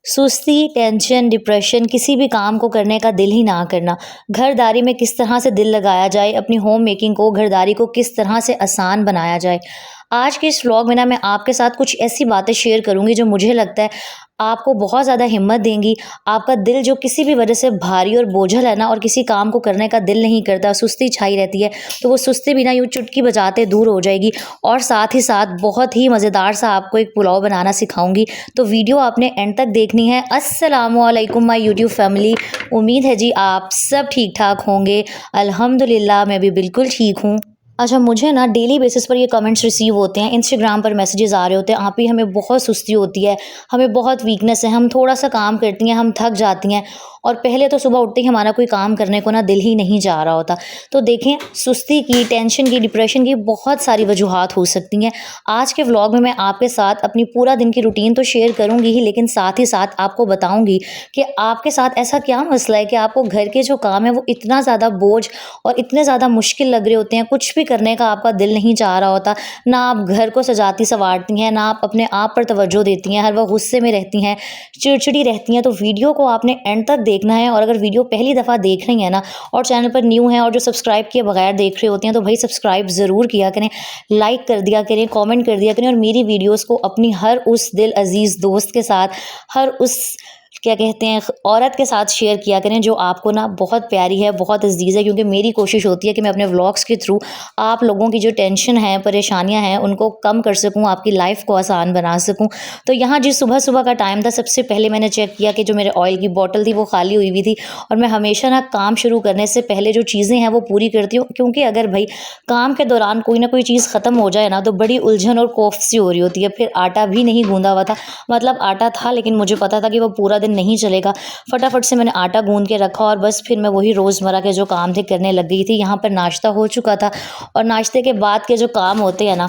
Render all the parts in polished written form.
सुस्ती, tension, depression, किसी भी काम को करने का दिल ही ना करना, घरदारी में किस तरह से दिल लगाया जाए, अपनी होम मेकिंग को, घरदारी को किस तरह से आसान बनाया जाए। आज के इस व्लॉग में ना मैं आपके साथ कुछ ऐसी बातें शेयर करूँगी जो मुझे लगता है आपको बहुत ज़्यादा हिम्मत देंगी। आपका दिल जो किसी भी वजह से भारी और बोझल है ना और किसी काम को करने का दिल नहीं करता, सुस्ती छाई रहती है, तो वो सुस्ती भी ना यूँ चुटकी बजाते दूर हो जाएगी। और साथ ही साथ बहुत ही मज़ेदार सा आपको एक पुलाव बनाना सिखाऊंगी, तो वीडियो आपने एंड तक देखनी है। अस्सलामुअलैकुम माय यूट्यूब फैमिली, उम्मीद है जी आप सब ठीक ठाक होंगे। अल्हम्दुलिल्लाह मैं भी बिल्कुल ठीक हूँ। अच्छा, मुझे ना डेली बेसिस पर ये कमेंट्स रिसीव होते हैं, इंस्टाग्राम पर मैसेजेस आ रहे होते हैं, आप ही हमें बहुत सुस्ती होती है, हमें बहुत वीकनेस है, हम थोड़ा सा काम करती हैं हम थक जाती हैं और पहले तो सुबह उठते ही हमारा कोई काम करने को ना दिल ही नहीं जा रहा होता। तो देखें, सुस्ती की, टेंशन की, डिप्रेशन की बहुत सारी वजूहात हो सकती हैं। आज के व्लॉग में मैं आपके साथ अपनी पूरा दिन की रूटीन तो शेयर करूँगी ही, लेकिन साथ ही साथ आपको बताऊँगी कि आपके साथ ऐसा क्या मसला है कि आपको घर के जो काम है वो इतना ज़्यादा बोझ और इतने ज़्यादा मुश्किल लग रहे होते हैं, कुछ भी करने का आपका दिल नहीं चाह रहा होता। ना आप घर को सजाती संवारती हैं, ना आप अपने आप पर तवज्जो देती हैं, हर वक्त गुस्से में रहती हैं, चिड़चिड़ी रहती हैं। तो वीडियो को आपने एंड तक देखना है। और अगर वीडियो पहली दफ़ा देख रही हैं ना और चैनल पर न्यू हैं और जो सब्सक्राइब किए बगैर देख रहे होते हैं, तो भाई सब्सक्राइब ज़रूर किया करें, लाइक कर दिया करें, कमेंट कर दिया करें और मेरी वीडियोस को अपनी हर उस दिल अजीज़ दोस्त के साथ, हर उस क्या कहते हैं औरत के साथ शेयर किया करें जो आपको ना बहुत प्यारी है, बहुत अजीज़ है। क्योंकि मेरी कोशिश होती है कि मैं अपने व्लॉग्स के थ्रू आप लोगों की जो टेंशन है, परेशानियां हैं, उनको कम कर सकूं, आपकी लाइफ को आसान बना सकूं। तो यहाँ जिस सुबह सुबह का टाइम था, सबसे पहले मैंने चेक किया कि जो मेरे ऑयल की बोतल थी वो खाली हुई हुई थी। और मैं हमेशा ना काम शुरू करने से पहले जो चीज़ें हैं वो पूरी करती हूँ, क्योंकि अगर भाई काम के दौरान कोई ना कोई चीज़ ख़त्म हो जाए ना तो बड़ी उलझन और कोफ सी हो रही होती है। फिर आटा भी नहीं गूंदा हुआ था, मतलब आटा था लेकिन मुझे पता था कि वो पूरा दिन नहीं चलेगा। फटाफट से मैंने आटा गूंद के रखा और बस फिर मैं वही रोज़मर्रा के जो काम थे करने लग गई थी। यहाँ पर नाश्ता हो चुका था और नाश्ते के बाद के जो काम होते हैं ना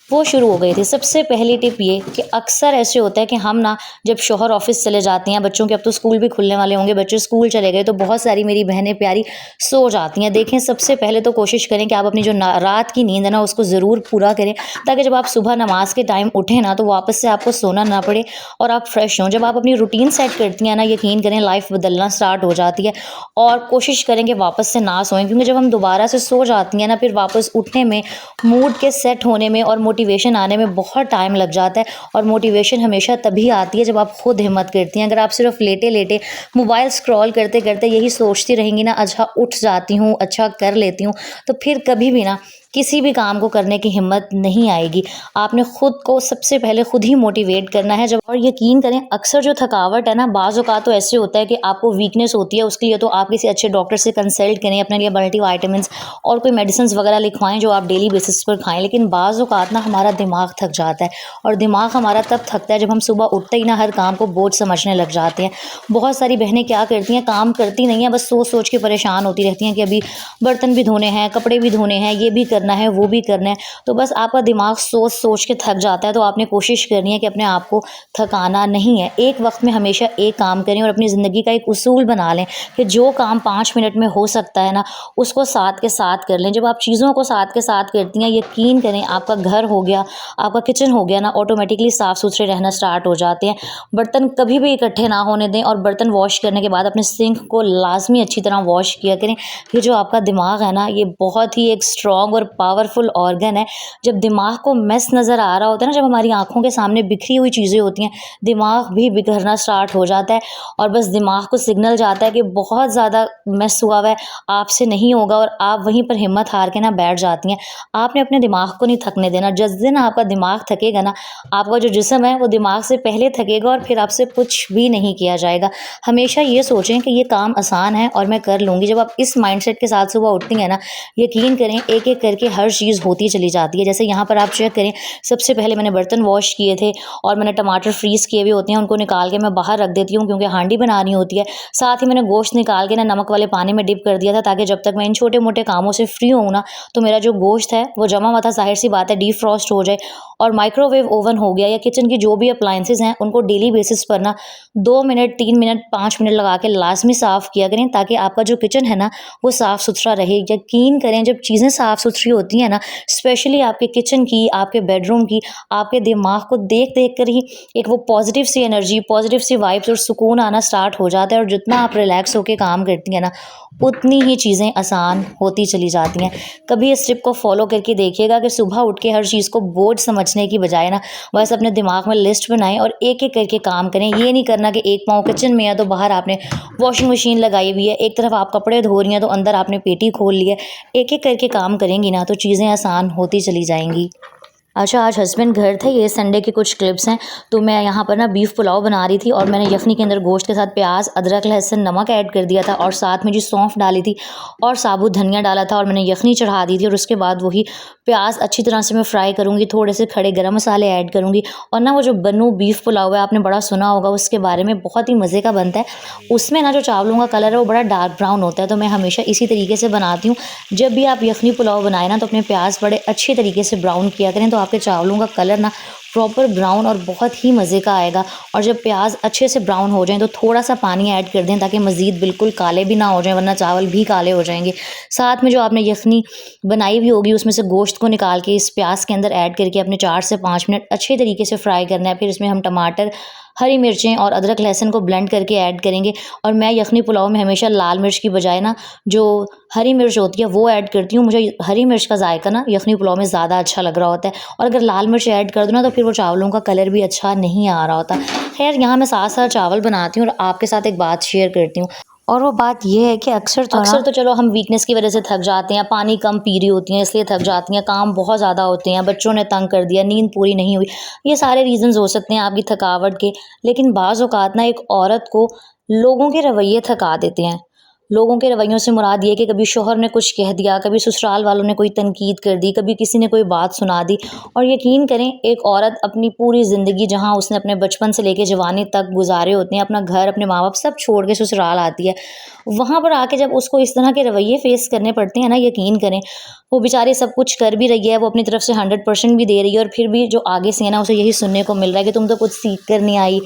वो शुरू हो गई थी। सबसे पहली टिप ये कि अक्सर ऐसे होता है कि हम ना जब शौहर ऑफिस चले जाते हैं, बच्चों के अब तो स्कूल भी खुलने वाले होंगे, बच्चे स्कूल चले गए, तो बहुत सारी मेरी बहनें प्यारी सो जाती हैं। देखें, सबसे पहले तो कोशिश करें कि आप अपनी जो रात की नींद है ना उसको ज़रूर पूरा करें, ताकि जब आप सुबह नमाज के टाइम उठें ना तो वापस से आपको सोना ना पड़े और आप फ्रेश हों। जब आप अपनी रूटीन सेट करती हैं ना, यकीन करें लाइफ बदलना स्टार्ट हो जाती है। और कोशिश करें कि वापस से ना सोएं, क्योंकि जब हम दोबारा से सो जाती हैं ना फिर वापस उठने में, मूड के सेट होने में और मोटिवेशन आने में बहुत टाइम लग जाता है। और मोटिवेशन हमेशा तभी आती है जब आप खुद हिम्मत करती हैं। अगर आप सिर्फ लेटे लेटे मोबाइल स्क्रॉल करते करते यही सोचती रहेंगी ना, अच्छा उठ जाती हूँ, अच्छा कर लेती हूँ, तो फिर कभी भी ना किसी भी काम को करने की हिम्मत नहीं आएगी। आपने खुद को सबसे पहले खुद ही मोटिवेट करना है। जब और यकीन करें, अक्सर जो थकावट है ना, बाज़ औक़ात तो ऐसे होता है कि आपको वीकनेस होती है, उसके लिए तो आप किसी अच्छे डॉक्टर से कंसल्ट करें, अपने लिए मल्टीविटामिन्स और कोई मेडिसिन्स वगैरह लिखवाएं जो आप डेली बेसिस पर खाएं। लेकिन बाज़ औक़ात ना हमारा दिमाग थक जाता है और दिमाग हमारा तब थकता है जब हम सुबह उठते ही ना हर काम को बोझ समझने लग जाते हैं। बहुत सारी बहनें क्या करती हैं, काम करती नहीं हैं, बस सोच सोच के परेशान होती रहती हैं कि अभी बर्तन भी धोने हैं, कपड़े भी धोने हैं, ये भी करना है, वो भी करना है। तो बस आपका दिमाग सोच सोच के थक जाता है। तो आपने कोशिश करनी है कि अपने आप को थकाना नहीं है। एक वक्त में हमेशा एक काम करें और अपनी ज़िंदगी का एक उसूल बना लें कि जो काम 5 मिनट में हो सकता है ना उसको साथ के साथ कर लें। जब आप चीज़ों को साथ के साथ करती हैं, यकीन करें आपका घर हो गया, आपका किचन हो गया ना, ऑटोमेटिकली साफ़ सुथरे रहना स्टार्ट हो जाते हैं। बर्तन कभी भी इकट्ठे ना होने दें और बर्तन वॉश करने के बाद अपने सिंक को लाजमी अच्छी तरह वॉश किया करें। ये जो आपका दिमाग है ना, ये बहुत ही एक स्ट्रॉन्ग और पावरफुल ऑर्गन है। जब दिमाग को मेस नज़र आ रहा होता है ना, जब हमारी आंखों के सामने बिखरी हुई चीज़ें होती हैं, दिमाग भी बिखरना स्टार्ट हो जाता है और बस दिमाग को सिग्नल जाता है कि बहुत ज़्यादा मेस हुआ हुआ है, आपसे नहीं होगा, और आप वहीं पर हिम्मत हार के ना बैठ जाती हैं। आपने अपने दिमाग को नहीं थकने देना। जिस दिन आपका दिमाग थकेगा ना, आपका जो जिस्म है वो दिमाग से पहले थकेगा और फिर आपसे कुछ भी नहीं किया जाएगा। हमेशा ये सोचें कि ये काम आसान है और मैं कर लूँगी। जब आप इस माइंडसेट के साथ सुबह उठती हैं ना, यकीन करें एक एक करके हर चीज़ होती चली जाती है। जैसे यहाँ पर आप चेक करें, सबसे पहले मैंने बर्तन वॉश किए थे और मैंने टमाटर फ्रीज़ किए हुए होते हैं, उनको निकाल के मैं बाहर रख देती हूँ क्योंकि हांडी बनानी होती है। साथ ही मैंने गोश्त निकाल के ना नमक वाले पानी में डिप कर दिया था, ताकि जब तक मैं इन छोटे मोटे कामों से फ्री हूँ ना तो मेरा जो गोश्त है वो जमा हुआ था, ज़ाहिर सी बात है डीफ्रॉस्ट हो जाए। और माइक्रोवेव ओवन हो गया या किचन की जो भी अप्लायंसेस हैं उनको डेली बेसिस पर ना 2 मिनट 3 मिनट 5 मिनट लगा के लाजमी साफ़ किया करें, ताकि आपका जो किचन है ना वो साफ़ सुथरा रहे। यकीन करें, जब चीज़ें साफ़ सुथरी होती हैं ना, स्पेशली आपके किचन की, आपके बेडरूम की, आपके दिमाग को देख देख कर ही एक वो पॉजिटिव सी एनर्जी, पॉजिटिव सी वाइब्स और सुकून आना स्टार्ट हो जाता है। और जितना आप रिलैक्स होकर काम करती हैं ना, उतनी ही चीज़ें आसान होती चली जाती हैं। कभी इस टिप को फॉलो करके देखिएगा कि सुबह उठ के हर चीज़ को बोझ समझने की बजाय ना बस अपने दिमाग में लिस्ट बनाएं और एक एक करके काम करें। ये नहीं करना कि एक पाँव किचन में है तो बाहर आपने वॉशिंग मशीन लगाई हुई है, एक तरफ आप कपड़े धो रही हैं तो अंदर आपने पेटी खोल ली है। एक एक करके काम करेंगी ना तो चीज़ें आसान होती चली जाएंगी। अच्छा, आज हस्बैंड घर थे, ये संडे की कुछ क्लिप्स हैं। तो मैं यहाँ पर ना बीफ पुलाव बना रही थी और मैंने यखनी के अंदर गोश्त के साथ प्याज, अदरक, लहसुन, नमक ऐड कर दिया था और साथ में जी सौंफ डाली थी और साबुत धनिया डाला था और मैंने यखनी चढ़ा दी थी। और उसके बाद वही प्याज अच्छी तरह से मैं फ्राई करूँगी, थोड़े से खड़े गरम मसाले ऐड करूँगी। और ना वो जो बन्नू बीफ पुलाव है, आपने बड़ा सुना होगा उसके बारे में, बहुत ही मज़े का बनता है। उसमें ना जो चावलों का कलर है वो बड़ा डार्क ब्राउन होता है। तो मैं हमेशा इसी तरीके से बनाती हूँ। जब भी आप यखनी पुलाव बनाए ना तो अपने प्याज बड़े अच्छी तरीके से ब्राउन किया करें, तो आपके चावलों का कलर ना प्रॉपर ब्राउन और बहुत ही मज़े का आएगा। और जब प्याज अच्छे से ब्राउन हो जाएं तो थोड़ा सा पानी ऐड कर दें, ताकि मज़ीद बिल्कुल काले भी ना हो जाएं, वरना चावल भी काले हो जाएंगे। साथ में जो आपने यखनी बनाई हुई होगी उसमें से गोश्त को निकाल के इस प्याज के अंदर ऐड करके अपने 4 से 5 मिनट अच्छे तरीके से फ्राई करना है। फिर इसमें हम टमाटर, हरी मिर्चें और अदरक लहसुन को ब्लेंड करके ऐड करेंगे। और मैं यखनी पुलाव में हमेशा लाल मिर्च की बजाय ना जो हरी मिर्च होती है वो ऐड करती हूँ। मुझे हरी मिर्च का जायका ना यखनी पुलाव में ज़्यादा अच्छा लग रहा होता है। और अगर लाल मिर्च ऐड कर दूँ ना तो फिर वो चावलों का कलर भी अच्छा नहीं आ रहा होता। खैर, यहाँ मैं साथ साथ चावल बनाती हूँ और आपके साथ एक बात शेयर करती हूँ। और वो बात ये है कि अक्सर तो चलो हम वीकनेस की वजह से थक जाते हैं, पानी कम पी रही होती हैं इसलिए थक जाती हैं, काम बहुत ज़्यादा होते हैं, बच्चों ने तंग कर दिया, नींद पूरी नहीं हुई, ये सारे रीज़न्स हो सकते हैं आपकी थकावट के। लेकिन बाज़ औक़ात ना एक औरत को लोगों के रवैये थका देते हैं। लोगों के रवैयों से मुराद ये है कि कभी शौहर ने कुछ कह दिया, कभी ससुराल वालों ने कोई तनकीद कर दी, कभी किसी ने कोई बात सुना दी। और यकीन करें, एक औरत अपनी पूरी ज़िंदगी जहाँ उसने अपने बचपन से लेके जवानी तक गुजारे होते हैं, अपना घर, अपने माँ-बाप सब छोड़ के ससुराल आती है। वहाँ पर आके जब उसको इस तरह के रवैये फ़ेस करने पड़ते हैं ना, यकीन करें, वो बेचारी सब कुछ कर भी रही है, वो अपनी तरफ से 100% भी दे रही है और फिर भी जो आगे से है ना उसे यही सुनने को मिल रहा है कि तुम तो कुछ सीख कर नहीं आई।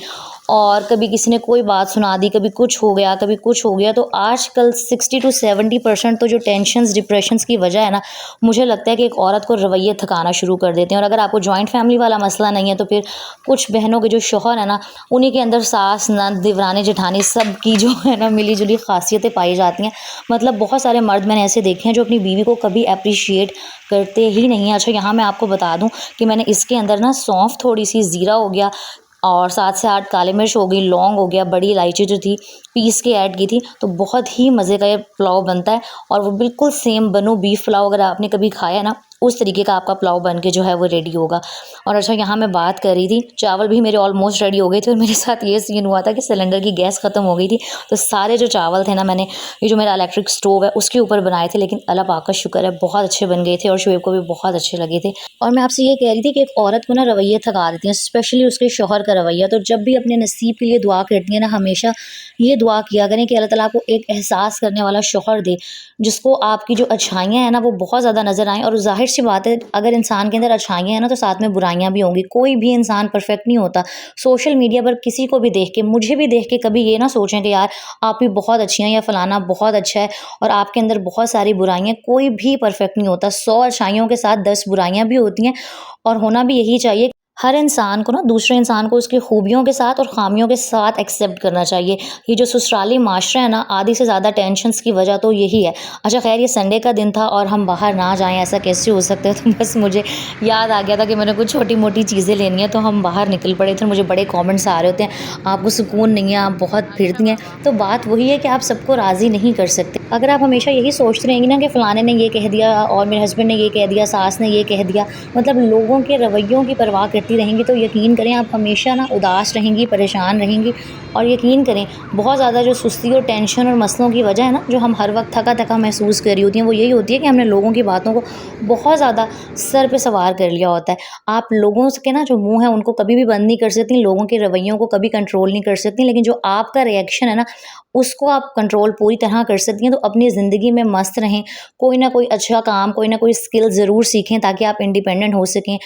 और कभी किसी ने कोई बात सुना दी, कभी कुछ हो गया, कभी कुछ हो गया। तो आजकल 60 टू 70% तो जो टेंशन्स, डिप्रेशंस की वजह है ना, मुझे लगता है कि एक औरत को रवैये थकाना शुरू कर देते हैं। और अगर आपको जॉइंट फैमिली वाला मसला नहीं है तो फिर कुछ बहनों के जो शौहर है ना, उन्हीं के अंदर सास, नंद, देवरानी, जेठानी सब की जो है ना मिली-जुली ख़ासियतें पाई जाती हैं। मतलब बहुत सारे मर्द मैंने ऐसे देखे हैं जो अपनी बीवी को कभी एप्रिशिएट करते ही नहीं हैं। अच्छा, यहाँ मैं आपको बता दूँ कि मैंने इसके अंदर ना सौंफ, थोड़ी-सी ज़ीरा हो गया और 7 से 8 काली मिर्च हो गई, लौंग हो गया, बड़ी इलायची जो थी पीस के ऐड की थी। तो बहुत ही मज़े का ये पुलाव बनता है और वो बिल्कुल सेम बनो बीफ पुलाव अगर आपने कभी खाया है ना, उस तरीके का आपका पुलाव बन के जो है वो रेडी होगा। और अच्छा, यहाँ मैं बात कर रही थी, चावल भी मेरे ऑलमोस्ट रेडी हो गए थे और मेरे साथ ये सीन हुआ था कि सिलेंडर की गैस ख़त्म हो गई थी। तो सारे जो चावल थे ना, मैंने ये जो मेरा इलेक्ट्रिक स्टोव है उसके ऊपर बनाए थे, लेकिन अल्लाह पाक का शुक्र है बहुत अच्छे बन गए थे और शुएब को भी बहुत अच्छे लगे थे। और मैं आपसे ये कह रही थी कि एक औरत को ना रवैये थका देती हैं, स्पेशली उसके शौहर का रवैया। तो जब भी अपने नसीब के लिए दुआ करती हैं ना, हमेशा ये दुआ किया करें कि अल्लाह ताला आपको एक एहसास करने वाला शौहर दे, जिसको आपकी जो अच्छाइयाँ हैं ना वो बहुत ज़्यादा नज़र आएँ। और ज़ाहिर सी बात है, अगर इंसान के अंदर अच्छाइयाँ हैं ना तो साथ में बुराइयाँ भी होंगी। कोई भी इंसान परफेक्ट नहीं होता। सोशल मीडिया पर किसी को भी देख के, मुझे भी देख के कभी ये ना सोचें कि यार आप भी बहुत अच्छी हैं या फलाना बहुत अच्छा है और आपके अंदर बहुत सारी बुराइयाँ। कोई भी परफेक्ट नहीं होता। 100 अच्छाइयों के साथ 10 बुराइयाँ भी होती हैं और होना भी यही चाहिए। हर इंसान को ना दूसरे इंसान को उसकी खूबियों के साथ और ख़ामियों के साथ एक्सेप्ट करना चाहिए। ये जो ससुराली माशरा है ना, आधी से ज़्यादा टेंशन्स की वजह तो यही है। अच्छा, खैर ये संडे का दिन था और हम बाहर ना जाएँ, ऐसा कैसे हो सकता है? तो बस मुझे याद आ गया था कि मैंने कुछ छोटी-मोटी चीज़ें लेनी है, तो हम बाहर निकल पड़े थे। मुझे बड़े कमेंट्स आ रहे होते हैं, आपको सुकून नहीं है, आप बहुत फिरती हैं। तो बात वही है कि आप सबको राज़ी नहीं कर सकते। अगर आप हमेशा यही सोचती रहेंगी ना कि फ़लाने ने ये कह दिया और मेरे हस्बैंड ने ये कह दिया, सास ने ये कह दिया, मतलब लोगों के रवैयों की परवाह करती रहेंगी, तो यकीन करें आप हमेशा ना उदास रहेंगी, परेशान रहेंगी। और यकीन करें, बहुत ज़्यादा जो सुस्ती और टेंशन और मसलों की वजह है ना, जो हम हर वक्त थका-थका महसूस कर रही होती हैं, वो यही होती है कि हमने लोगों की बातों को बहुत ज़्यादा सर पे सवार कर लिया होता है। आप लोगों के ना जो मुँह है उनको कभी भी बंद नहीं कर सकती, लोगों के रवैयों को कभी कंट्रोल नहीं कर सकती, लेकिन जो आपका रिएक्शन है ना, उसको आप कंट्रोल पूरी तरह कर सकती हैं। तो अपनी ज़िंदगी में मस्त रहें, कोई ना कोई अच्छा काम, कोई ना कोई स्किल ज़रूर सीखें ताकि आप इंडिपेंडेंट हो सकें।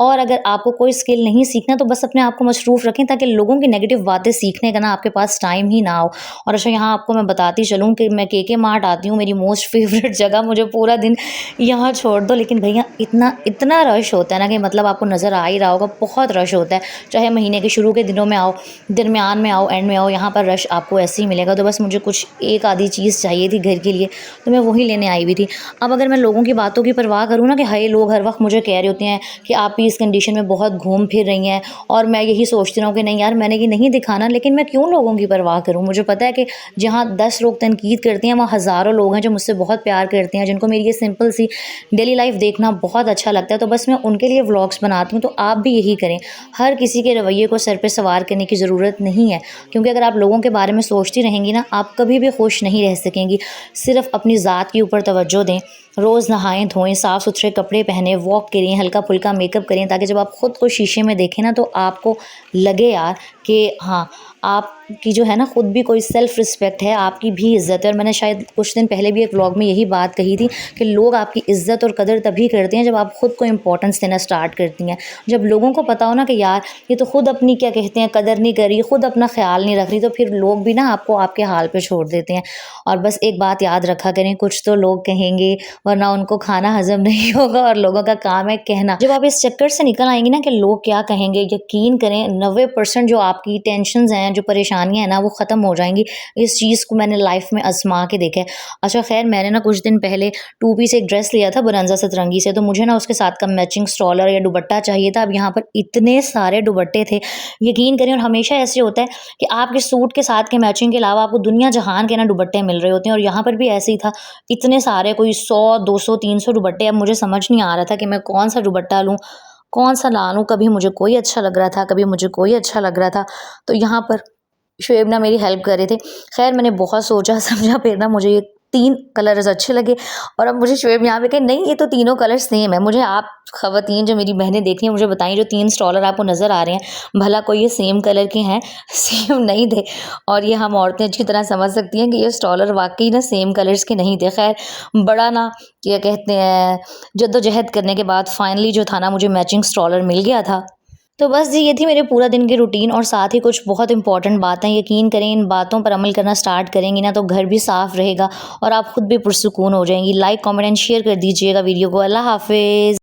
और अगर आपको कोई स्किल नहीं सीखना तो बस अपने आप को मसरूफ़ रखें ताकि लोगों की नेगेटिव बातें सीखने का ना आपके पास टाइम ही ना हो। और अच्छा, यहाँ आपको मैं बताती चलूँ कि मैं केके मार्ट आती हूँ, मेरी मोस्ट फेवरेट जगह, मुझे पूरा दिन यहाँ छोड़ दो, लेकिन भैया इतना इतना रश होता है ना कि मतलब आपको नज़र आ ही रहा होगा, बहुत रश होता है। चाहे महीने के शुरू के दिनों में आओ, दरमियान में आओ, एंड में आओ, यहाँ पर रश आपको ऐसे ही मिलेगा। तो बस मुझे कुछ एक आधी चीज़ चाहिए थी घर के लिए, तो मैं वही लेने आई हुई थी। अब अगर मैं लोगों की बातों की परवाह करूँ ना, कि हाय लोग हर वक्त मुझे कह रहे होते हैं कि आप भी इस कंडीशन में बहुत घूम फिर रही हैं, और मैं यही सोचती रहूँ कि नहीं यार, मैंने ये नहीं दिखाना, लेकिन मैं क्यों लोगों की परवाह करूँ। मुझे पता है कि जहाँ 10 लोग तनकीद करते हैं, वहाँ हज़ारों लोग हैं जो मुझसे बहुत प्यार करते हैं, जिनको मेरी ये सिंपल सी डेली लाइफ देखना बहुत अच्छा लगता है। तो बस मैं उनके लिए व्लॉग्स बनाती हूँ। तो आप भी यही करें, हर किसी के रवैये को सर पे सवार करने की ज़रूरत नहीं है, क्योंकि अगर आप लोगों के बारे में सोचती रहेंगी ना, आप कभी भी खुश नहीं रह सकेंगी। सिर्फ अपनी ज़ात के ऊपर तवज्जो दें, रोज़ नहाएं धोएं, साफ़ सुथरे कपड़े पहने, वॉक करें, हल्का फुल्का मेकअप करें, ताकि जब आप खुद को शीशे में देखें ना, तो आपको लगे यार कि हाँ, आपकी जो है ना खुद भी कोई सेल्फ़ रिस्पेक्ट है, आपकी भी इज़्ज़त है। और मैंने शायद कुछ दिन पहले भी एक व्लॉग में यही बात कही थी कि लोग आपकी इज़्ज़त और कदर तभी करते हैं जब आप खुद को इम्पोर्टेंस देना स्टार्ट करती हैं। जब लोगों को पता हो ना कि यार ये तो खुद अपनी क्या कहते हैं कदर नहीं कर रही, खुद अपना ख्याल नहीं रख रही, तो फिर लोग भी ना आपको आपके हाल पे छोड़ देते हैं। और बस एक बात याद रखा करें, कुछ तो लोग कहेंगे, वरना उनको खाना हज़म नहीं होगा, और लोगों का काम है कहना। जब आप इस चक्कर से निकल आएँगी ना कि लोग क्या कहेंगे, यकीन करें 90% जो आपकी टेंशन्स हैं, जो परेशानियाँ हैं ना, वो ख़त्म हो जाएँगी। इस चीज़ को मैंने लाइफ़ में आज़मा के देखा है। अच्छा ख़ैर, मैंने ना कुछ दिन पहले 2 पीस एक ड्रेस लिया था बरंज़ा सतरंगी से, तो मुझे ना उसके साथ का मैचिंग स्टॉलर या दुपट्टा चाहिए था। अब यहाँ पर इतने सारे दुपट्टे थे, यकीन करें। और हमेशा ऐसे होता है कि आपके सूट के साथ के मैचिंग के अलावा आपको दुनिया जहान के ना दुपट्टे मिल रहे होते हैं, और यहाँ पर भी ऐसे ही था। इतने सारे, कोई 100, 200, 300 दुपट्टे। अब मुझे समझ नहीं आ रहा था कि मैं कौन-सा दुपट्टा लूँ, कौन-सा ना लूँ। कभी मुझे कोई अच्छा लग रहा था, कभी मुझे कोई अच्छा लग रहा था। तो यहाँ पर शुएब ना मेरी हेल्प कर रहे थे। ख़ैर मैंने बहुत सोचा समझा, फिर ना मुझे ये 3 कलर्स अच्छे लगे, और अब मुझे शुएब यहाँ पे कहे नहीं, ये तो तीनों कलर सेम है। मुझे आप ख़वातीन जो मेरी बहनें देख रही हैं, मुझे बताएँ, जो 3 स्टॉलर आपको नज़र आ रहे हैं, भला कोई ये सेम कलर के हैं? सेम नहीं थे। और ये हम औरतें अच्छी तरह समझ सकती हैं कि ये स्टॉलर वाक़ई ना सेम कलर्स के नहीं थे। ख़ैर बड़ा ना क्या कहते हैं, जद्दोजहद करने के बाद फाइनली जो था ना, मुझे मैचिंग स्टॉलर मिल गया था। तो बस जी, ये थी मेरे पूरा दिन की रूटीन, और साथ ही कुछ बहुत इंपॉर्टेंट बातें। यकीन करें, इन बातों पर अमल करना स्टार्ट करेंगी ना, तो घर भी साफ़ रहेगा और आप खुद भी पुरसुकून हो जाएंगी। लाइक, कमेंट एंड शेयर कर दीजिएगा वीडियो को। अल्लाह हाफ़िज़।